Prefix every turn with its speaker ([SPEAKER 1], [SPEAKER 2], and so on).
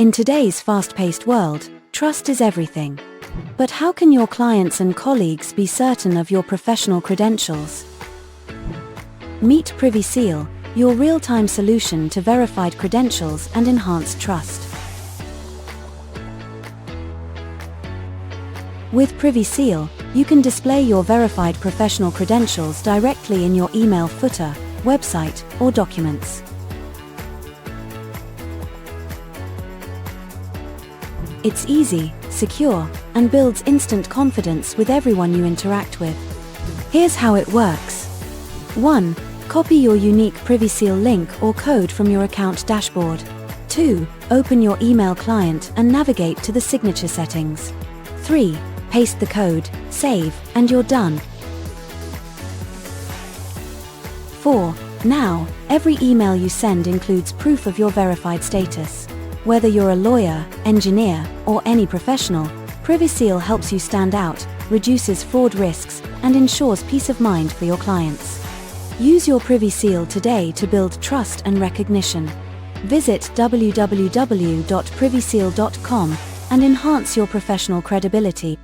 [SPEAKER 1] In today's fast-paced world, trust is everything. But how can your clients and colleagues be certain of your professional credentials? Meet PrivySeal, your real-time solution to verified credentials and enhanced trust. With PrivySeal, you can display your verified professional credentials directly in your email footer, website, or documents. It's easy, secure, and builds instant confidence with everyone you interact with. Here's how it works. 1. Copy your unique PrivySeal link or code from your account dashboard. 2. Open your email client and navigate to the signature settings. 3. Paste the code, save, and you're done. 4. Now, every email you send includes proof of your verified status. Whether you're a lawyer, engineer, or any professional, PrivySeal helps you stand out, reduces fraud risks, and ensures peace of mind for your clients. Use your PrivySeal today to build trust and recognition. Visit www.privyseal.com and enhance your professional credibility.